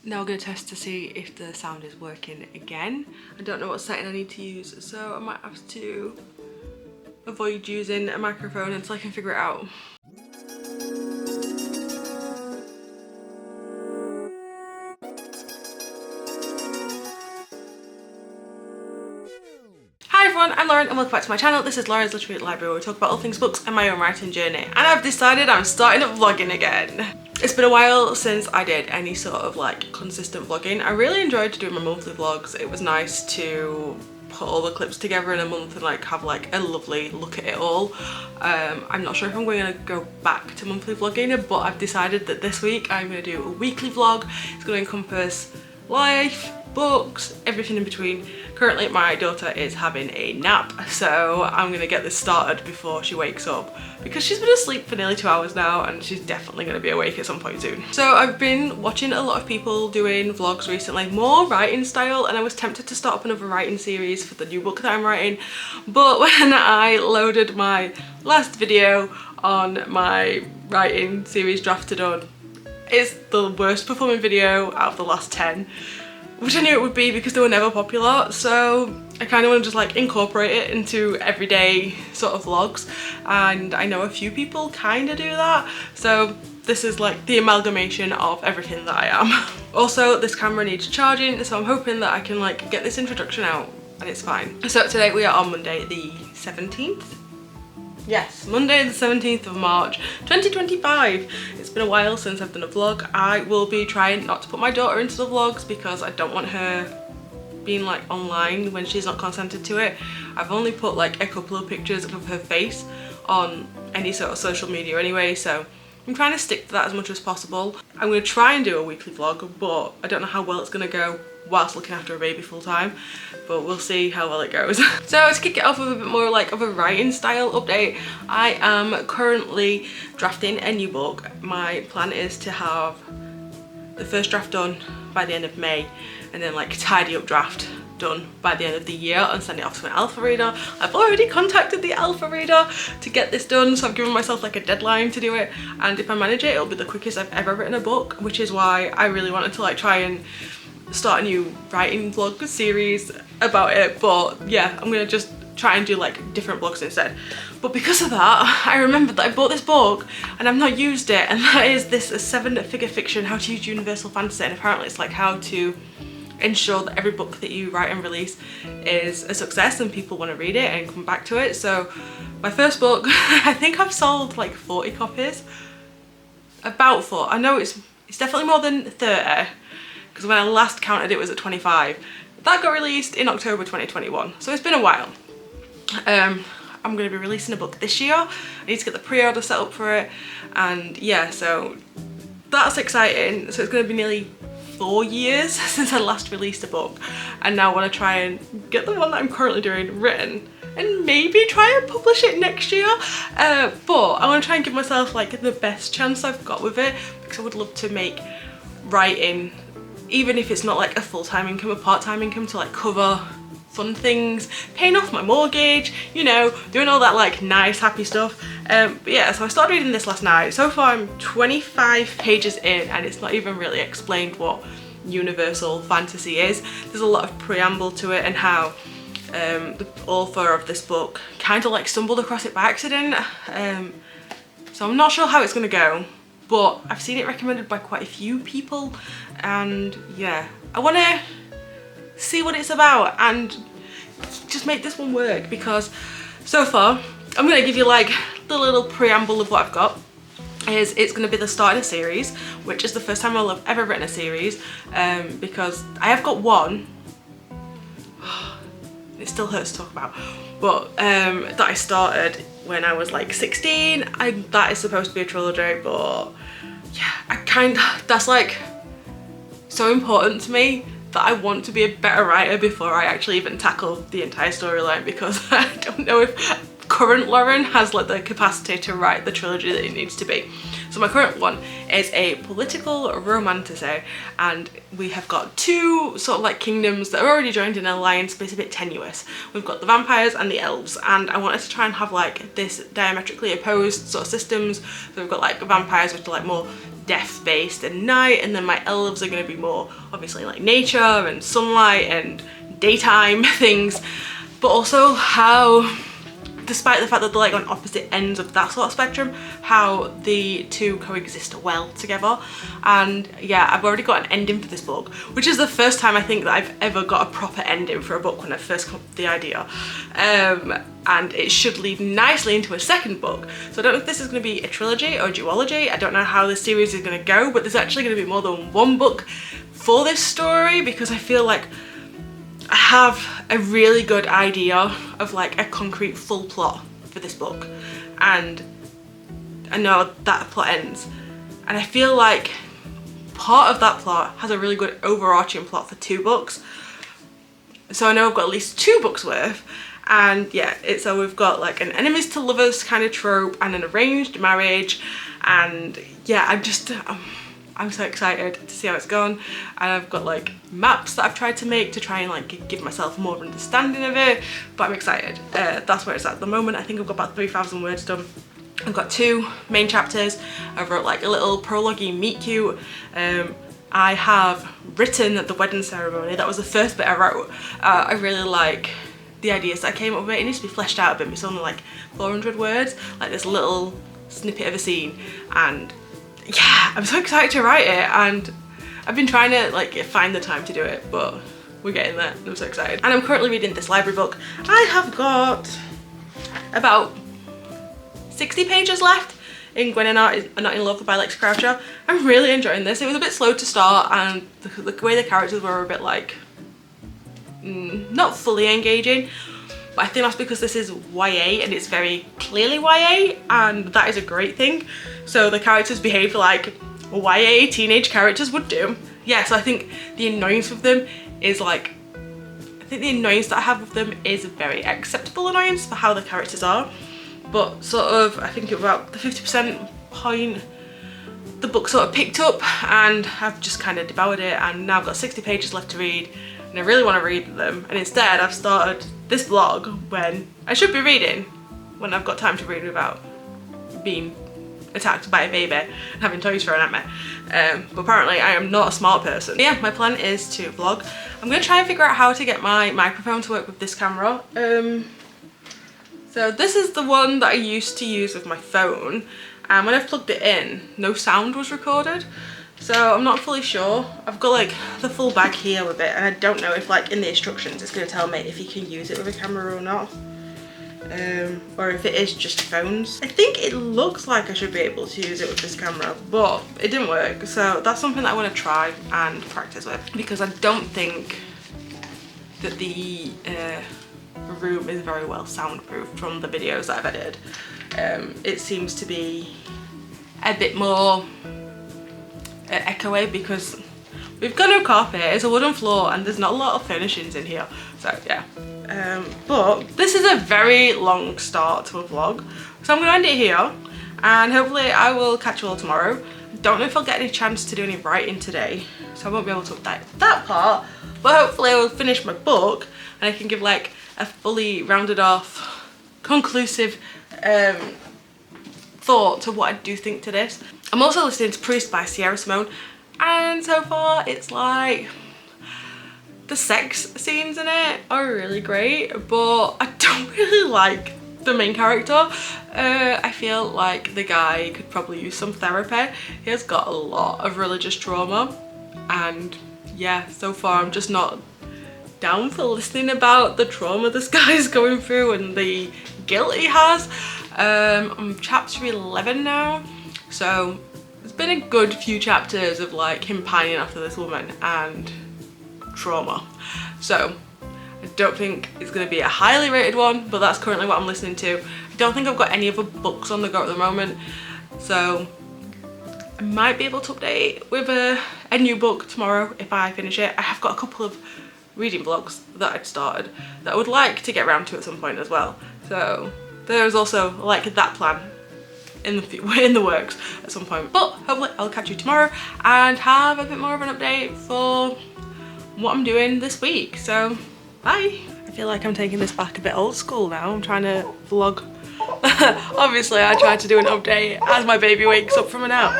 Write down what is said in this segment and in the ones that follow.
Now we're going to test to see if the sound is working again. I don't know what setting I need to use, so I might have to avoid using a microphone until I can figure it out. Hi everyone, I'm Lauren and welcome back to my channel. This is Lauren's Literary Library, where we talk about all things books and my own writing journey. And I've decided I'm starting vlogging again. It's been a while since I did any sort of like consistent vlogging. I really enjoyed doing my monthly vlogs. It was nice to put all the clips together in a month and like have like a lovely look at it all. I'm not sure if I'm going to go back to monthly vlogging, but I've decided that this week I'm going to do a weekly vlog. It's going to encompass life, books, everything in between. Currently my daughter is having a nap, so I'm gonna get this started before she wakes up because she's been asleep for nearly 2 hours now and she's definitely gonna be awake at some point soon. So I've been watching a lot of people doing vlogs recently, more writing style, and I was tempted to start up another writing series for the new book that I'm writing, but when I loaded my last video on my writing series Drafted On, it's the worst performing video out of the last 10. Which I knew it would be because they were never popular, so I kind of want to just like incorporate it into everyday sort of vlogs, and I know a few people kind of do that, so this is like the amalgamation of everything that I am. Also, this camera needs charging, so I'm hoping that I can like get this introduction out and it's fine. So today we are on Monday the 17th? Yes, Monday the 17th of March 2025. It's been a while since I've done a vlog. I will be trying not to put my daughter into the vlogs because I don't want her being like online when she's not consented to it. I've only put like a couple of pictures of her face on any sort of social media anyway, so I'm trying to stick to that as much as possible. I'm going to try and do a weekly vlog, but I don't know how well it's going to go whilst looking after a baby full time, but we'll see how well it goes. So to kick it off with a bit more like of a writing style update, I am currently drafting a new book. My plan is to have the first draft done by the end of May and then like tidy up draft done by the end of the year and send it off to an alpha reader. I've already contacted the alpha reader to get this done, so I've given myself like a deadline to do it, and if I manage it, it'll be the quickest I've ever written a book, which is why I really wanted to like try and start a new writing vlog series about it. But yeah, I'm gonna just try and do like different vlogs instead. But because of that, I remembered that I bought this book and I've not used it, and that is this 7-figure fiction, how to use universal fantasy, and apparently it's like how to ensure that every book that you write and release is a success and people want to read it and come back to it. So my first book, I think I've sold like 40 copies, about 40. I know it's definitely more than 30 because when I last counted it was at 25. That got released in October 2021, so it's been a while. I'm going to be releasing a book this year. I need to get the pre-order set up for it, and yeah, so that's exciting. So it's going to be nearly 4 years since I last released a book, and now I want to try and get the one that I'm currently doing written and maybe try and publish it next year, but I want to try and give myself like the best chance I've got with it, because I would love to make writing, even if it's not like a full-time income, a part-time income, to like cover fun things, paying off my mortgage, you know, doing all that like nice happy stuff. But yeah, so I started reading this last night. So far I'm 25 pages in and it's not even really explained what universal fantasy is. There's a lot of preamble to it and how the author of this book kind of like stumbled across it by accident. So I'm not sure how it's gonna go, but I've seen it recommended by quite a few people, and yeah, I want to see what it's about and just make this one work, because so far I'm going to give you like the little preamble of what I've got. It's going to be the start of a series, which is the first time I'll have ever written a series, because I have got one, it still hurts to talk about, but that I started when I was like 16. That is supposed to be a trilogy, but yeah, that's like so important to me that I want to be a better writer before I actually even tackle the entire storyline, because I don't know if current Lauren has like the capacity to write the trilogy that it needs to be. So my current one is a political romantasy, and we have got two sort of like kingdoms that are already joined in an alliance, but it's a bit tenuous. We've got the vampires and the elves, and I wanted to try and have like this diametrically opposed sort of systems. So we've got like vampires, which are like more death based and night, and then my elves are going to be more obviously like nature and sunlight and daytime things, but also how, despite the fact that they're like on opposite ends of that sort of spectrum, how the two coexist well together. And yeah, I've already got an ending for this book, which is the first time I think that I've ever got a proper ending for a book when I first come up with the idea. And it should lead nicely into a second book. So I don't know if this is going to be a trilogy or a duology. I don't know how this series is going to go, but there's actually going to be more than one book for this story, because I feel like I have a really good idea of like a concrete full plot for this book, and I know that plot ends, and I feel like part of that plot has a really good overarching plot for 2 books. So I know I've got at least 2 books worth. And yeah, so we've got like an enemies to lovers kind of trope and an arranged marriage, and yeah, I'm so excited to see how it's gone. And I've got like maps that I've tried to make to try and like give myself more of an understanding of it, but I'm excited. That's where it's at the moment. I think I've got about 3,000 words done. I've got 2 main chapters. I wrote like a little prologue-y meet cute. I have written the wedding ceremony. That was the first bit I wrote. I really like the ideas that I came up with. It needs to be fleshed out a bit. It's only like 400 words, like this little snippet of a scene, and yeah, I'm so excited to write it, and I've been trying to like find the time to do it, but we're getting there. I'm so excited. And I'm currently reading this library book. I have got about 60 pages left in Gwen and Are Not in Love by Lex Croucher. I'm really enjoying this. It was a bit slow to start, and the way the characters were a bit like not fully engaging, but I think that's because this is YA and it's very clearly YA, and that is a great thing. So the characters behave like YA teenage characters would do. Yeah, so I think the annoyance with them is like, I think the annoyance that I have with them is a very acceptable annoyance for how the characters are, but sort of I think about the 50% point the book sort of picked up, and I've just kind of devoured it, and now I've got 60 pages left to read, and I really want to read them, and instead I've started this vlog when I should be reading, when I've got time to read without being attacked by a baby and having toys thrown at me. But apparently I am not a smart person. Yeah, my plan is to vlog. I'm going to try and figure out how to get my microphone to work with this camera. So this is the one that I used to use with my phone, and when I've plugged it in, no sound was recorded. So I'm not fully sure. I've got like the full bag here with it, and I don't know if like in the instructions it's going to tell me if you can use it with a camera or not. Or if it is just phones. I think it looks like I should be able to use it with this camera, but it didn't work. So that's something that I want to try and practice with, because I don't think that the room is very well soundproofed from the videos that I've edited. It seems to be a bit more echoey because we've got no carpet, it's a wooden floor, and there's not a lot of furnishings in here. So yeah. But this is a very long start to a vlog, so I'm going to end it here, and hopefully I will catch you all tomorrow. Don't know if I'll get any chance to do any writing today, so I won't be able to update that part, but hopefully I will finish my book and I can give like a fully rounded off, conclusive thought to what I do think to this. I'm also listening to Priest by Sierra Simone, and so far it's like the sex scenes in it are really great, but I don't really like the main character. I feel like the guy could probably use some therapy. He has got a lot of religious trauma, and yeah, so far I'm just not down for listening about the trauma this guy's going through and the guilt he has. I'm chapter 11 now, so it's been a good few chapters of like him pining after this woman and trauma. So I don't think it's going to be a highly rated one, but that's currently what I'm listening to. I don't think I've got any other books on the go at the moment, so I might be able to update with a new book tomorrow if I finish it. I have got a couple of reading vlogs that I'd started that I would like to get around to at some point as well, so there's also like that plan in the works at some point. But hopefully I'll catch you tomorrow and have a bit more of an update for what I'm doing this week. So bye. I feel like I'm taking this back a bit old school now. I'm trying to vlog. Obviously I tried to do an update as my baby wakes up from a nap.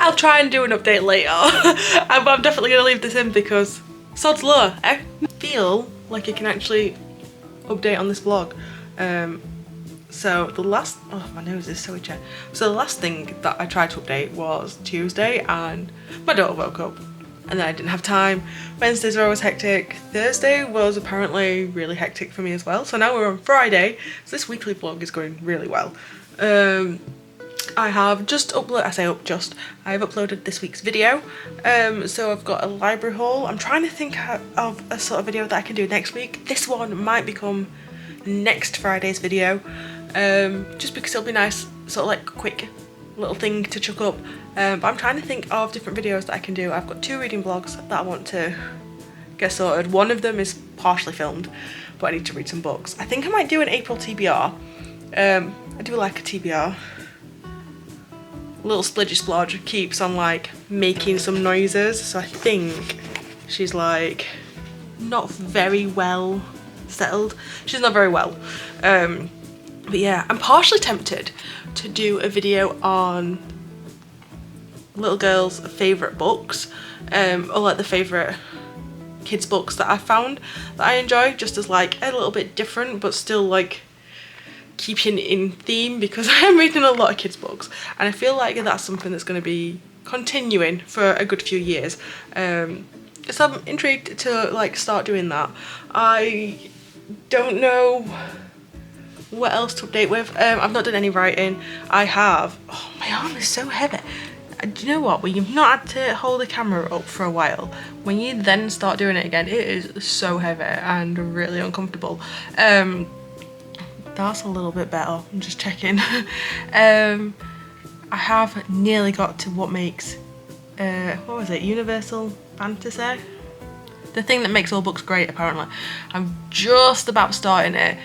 I'll try and do an update later. But I'm definitely going to leave this in because sod's law. I feel like I can actually update on this vlog. So the last, oh my nose is so itchy. So the last thing that I tried to update was Tuesday and my daughter woke up and then I didn't have time. Wednesdays are always hectic. Thursday was apparently really hectic for me as well. So now we're on Friday. So this weekly vlog is going really well. I have just uploaded, I've uploaded this week's video. So I've got a library haul. I'm trying to think of a sort of video that I can do next week. This one might become next Friday's video. Just because it'll be nice, sort of like quick little thing to chuck up. But I'm trying to think of different videos that I can do. I've got 2 reading vlogs that I want to get sorted. One of them is partially filmed, but I need to read some books. I think I might do an April TBR. I do like a TBR. Little splidgy splodge keeps on like making some noises, so I think she's like not very well settled. She's not very well. But yeah, I'm partially tempted to do a video on little girls' favourite books, or like the favourite kids books that I found that I enjoy, just as like a little bit different but still like keeping in theme, because I am reading a lot of kids books and I feel like that's something that's going to be continuing for a good few years. So I'm intrigued to like start doing that. I don't know what else to update with. I've not done any writing. I have, oh my arm is so heavy. Do you know what, when you've not had to hold the camera up for a while, when you then start doing it again, it is so heavy and really uncomfortable. That's a little bit better, I'm just checking. I have nearly got to what makes, what was it, Universal Fantasy? The thing that makes all books great, apparently. I'm just about starting it,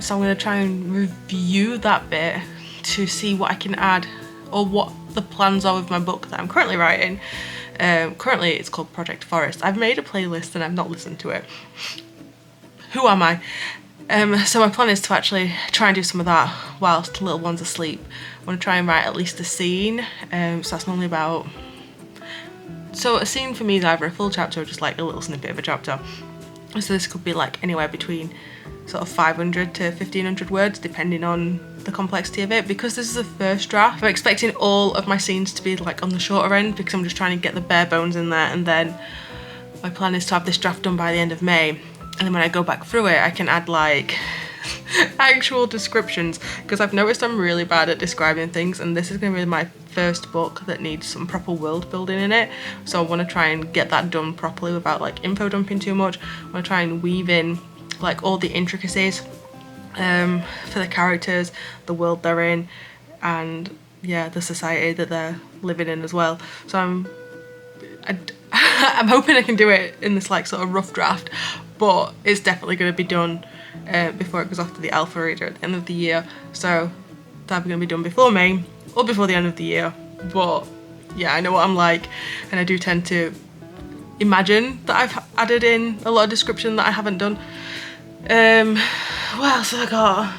so I'm going to try and review that bit to see what I can add, or what the plans are with my book that I'm currently writing. Currently it's called Project Forest. I've made a playlist and I've not listened to it. Who am I? So my plan is to actually try and do some of that whilst the little one's asleep. I want to try and write at least a scene, so that's normally about... So a scene for me is either a full chapter or just like a little snippet of a chapter. So this could be like anywhere between sort of 500 to 1500 words, depending on the complexity of it. Because this is a first draft, I'm expecting all of my scenes to be like on the shorter end, because I'm just trying to get the bare bones in there, and then my plan is to have this draft done by the end of May. And then when I go back through it, I can add like actual descriptions, because I've noticed I'm really bad at describing things, and this is going to be my first book that needs some proper world building in it. So I want to try and get that done properly without like info dumping too much. I want to try and weave in like all the intricacies for the characters, the world they're in, and yeah, the society that they're living in as well. So I'm hoping I can do it in this like sort of rough draft, but it's definitely going to be done before it goes off to the alpha reader at the end of the year. So that's going to be done before May or before the end of the year. But yeah, I know what I'm like, and I do tend to imagine that I've added in a lot of description that I haven't done. What else have I got?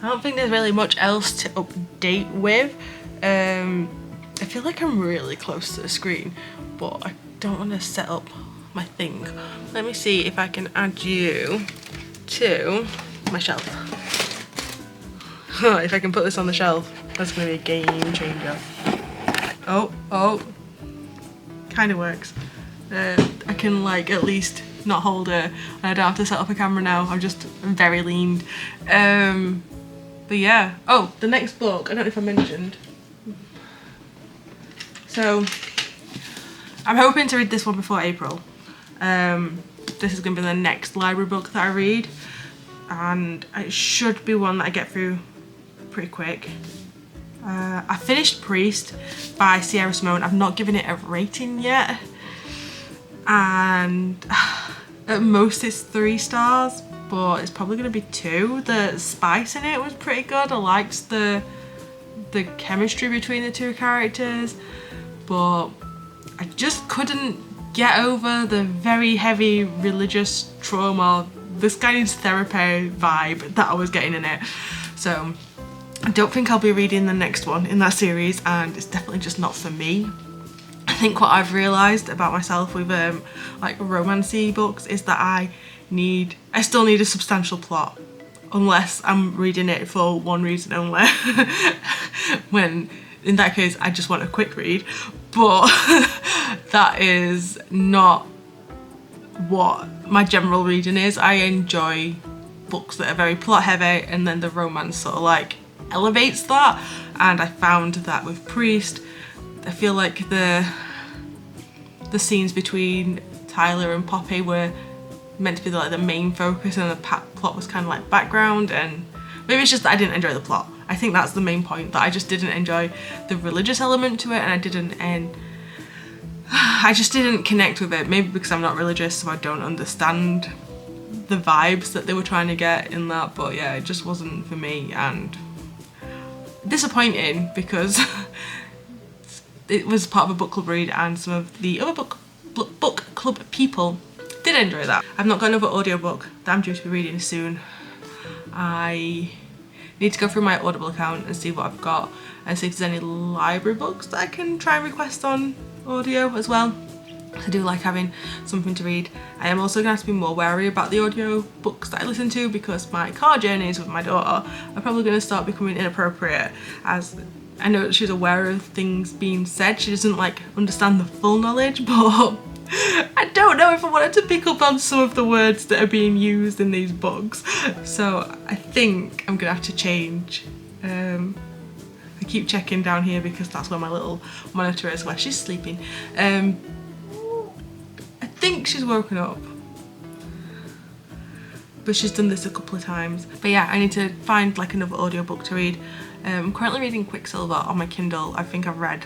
I don't think there's really much else to update with. I feel like I'm really close to the screen, but I don't want to set up my thing. Let me see if I can add you to my shelf. If I can put this on the shelf, that's going to be a game changer. Oh, kind of works. I can like at least not hold it, and I don't have to set up a camera now. I'm just very leaned. But yeah. Oh, the next book, I don't know if I mentioned. So I'm hoping to read this one before April. This is going to be the next library book that I read, and it should be one that I get through pretty quick. I finished Priest by Sierra Simone. I've not given it a rating yet, and at most it's 3 stars, but it's probably going to be 2. The spice in it was pretty good. I liked the chemistry between the 2 characters, but I just couldn't get over the very heavy religious trauma, this guy needs therapy vibe that I was getting in it. So I don't think I'll be reading the next one in that series, and it's definitely just not for me. I think what I've realised about myself with like romancy books is that I still need a substantial plot, unless I'm reading it for one reason only. When in that case I just want a quick read, but that is not what my general reading is. I enjoy books that are very plot heavy, and then the romance sort of like elevates that. And I found that with Priest, I feel like the scenes between Tyler and Poppy were meant to be like the main focus, and the plot was kind of like background. And maybe it's just that I didn't enjoy the plot. I think that's the main point, that I just didn't enjoy the religious element to it, and I just didn't connect with it. Maybe because I'm not religious, so I don't understand the vibes that they were trying to get in that. But yeah, it just wasn't for me, and disappointing because it was part of a book club read, and some of the other book club people did enjoy that. I've not got another audiobook that I'm due to be reading soon. I need to go through my Audible account and see what I've got, and see if there's any library books that I can try and request on audio as well. I do like having something to read. I am also going to have to be more wary about the audio books that I listen to, because my car journeys with my daughter are probably going to start becoming inappropriate, as I know that she's aware of things being said. She doesn't like understand the full knowledge, but I don't know if I wanted to pick up on some of the words that are being used in these books. So I think I'm going to have to change. I keep checking down here because that's where my little monitor is, where she's sleeping. I think she's woken up, but she's done this a couple of times. But yeah, I need to find like another audiobook to read. I'm currently reading Quicksilver on my Kindle. I think I've read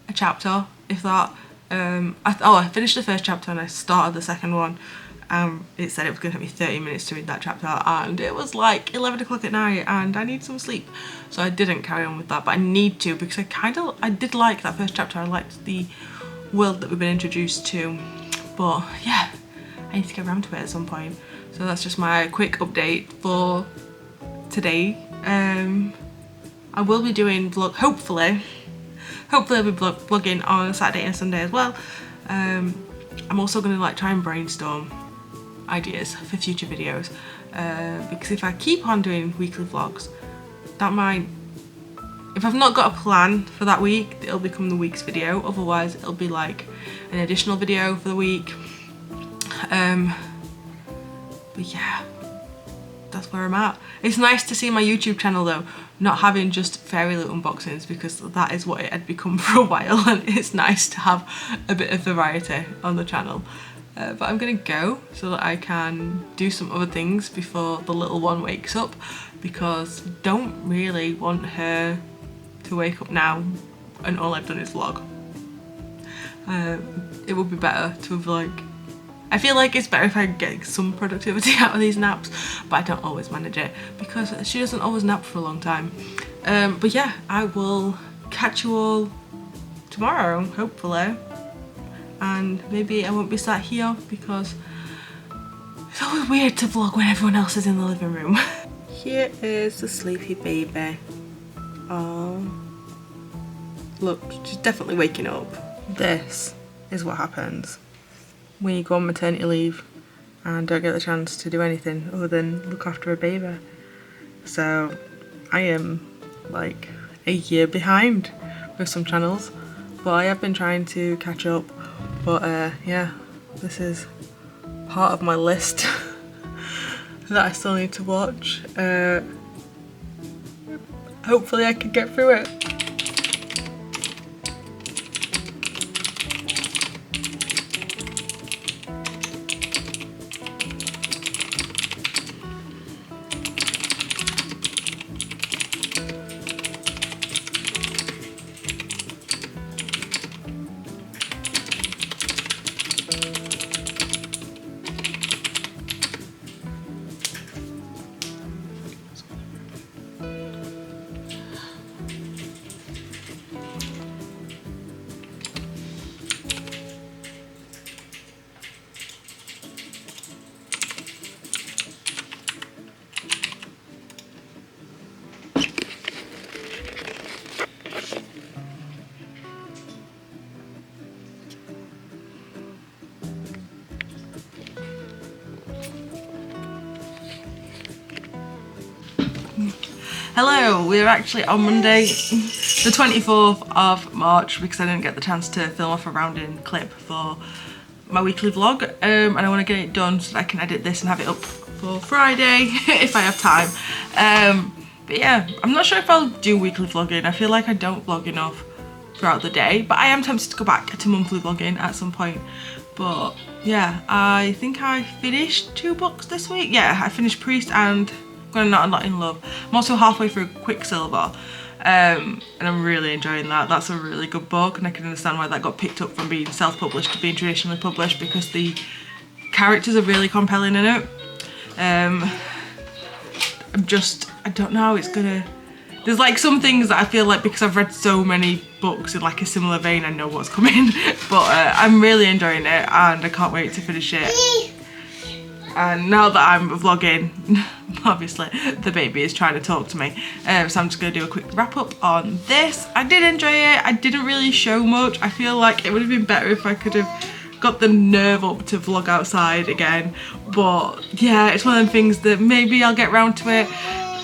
a chapter, if that. I finished the first chapter and I started the second one. It said it was going to take me 30 minutes to read that chapter, and it was like 11 o'clock at night and I need some sleep, so I didn't carry on with that. But I need to, because I did like that first chapter. I liked the world that we've been introduced to, but yeah, I need to get around to it at some point. So that's just my quick update for today. I will be doing vlog, hopefully I'll be vlogging on Saturday and Sunday as well. I'm also going to like try and brainstorm ideas for future videos, because if I keep on doing weekly vlogs, that might, if I've not got a plan for that week, it'll become the week's video. Otherwise it'll be like an additional video for the week. But yeah, that's where I'm at. It's nice to see my YouTube channel though not having just fairy loot unboxings, because that is what it had become for a while, and it's nice to have a bit of variety on the channel. But I'm gonna go so that I can do some other things before the little one wakes up, because I don't really want her to wake up now and all I've done is vlog. It would be better to have like, I feel like it's better if I get some productivity out of these naps, but I don't always manage it because she doesn't always nap for a long time. But yeah, I will catch you all tomorrow, hopefully. And maybe I won't be sat here because it's always weird to vlog when everyone else is in the living room. Here is the sleepy baby. Oh, look, she's definitely waking up. This is what happens when you go on maternity leave and don't get the chance to do anything other than look after a baby. So I am like a year behind with some channels, but I have been trying to catch up. But yeah, this is part of my list that I still need to watch. Hopefully I can get through it. Hello, we're actually on Monday the 24th of March because I didn't get the chance to film off a rounding clip for my weekly vlog, and I want to get it done so that I can edit this and have it up for Friday if I have time. But yeah, I'm not sure if I'll do weekly vlogging. I feel like I don't vlog enough throughout the day, but I am tempted to go back to monthly vlogging at some point. But yeah, I think I finished 2 books this week. Yeah, I finished Priest and Gonna Not in Love. I'm also halfway through Quicksilver, and I'm really enjoying that. That's a really good book, and I can understand why that got picked up from being self-published to being traditionally published, because the characters are really compelling in it. I don't know how it's gonna... There's like some things that I feel like, because I've read so many books in like a similar vein, I know what's coming. But I'm really enjoying it and I can't wait to finish it. And now that I'm vlogging, obviously the baby is trying to talk to me. So I'm just going to do a quick wrap up on this. I did enjoy it. I didn't really show much. I feel like it would have been better if I could have got the nerve up to vlog outside again. But yeah, it's one of them things that maybe I'll get round to it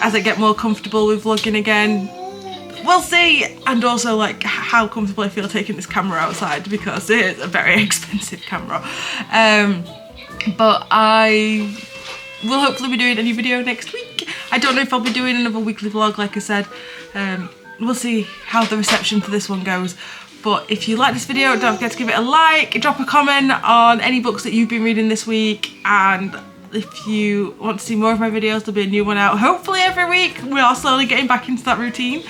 as I get more comfortable with vlogging again. We'll see. And also like how comfortable I feel taking this camera outside, because it is a very expensive camera. But I will hopefully be doing a new video next week. I don't know if I'll be doing another weekly vlog, like I said. We'll see how the reception for this one goes. But if you like this video, don't forget to give it a like, drop a comment on any books that you've been reading this week, and if you want to see more of my videos, there'll be a new one out hopefully every week. We are slowly getting back into that routine.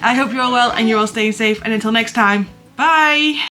I hope you're all well and you're all staying safe, and until next time, bye!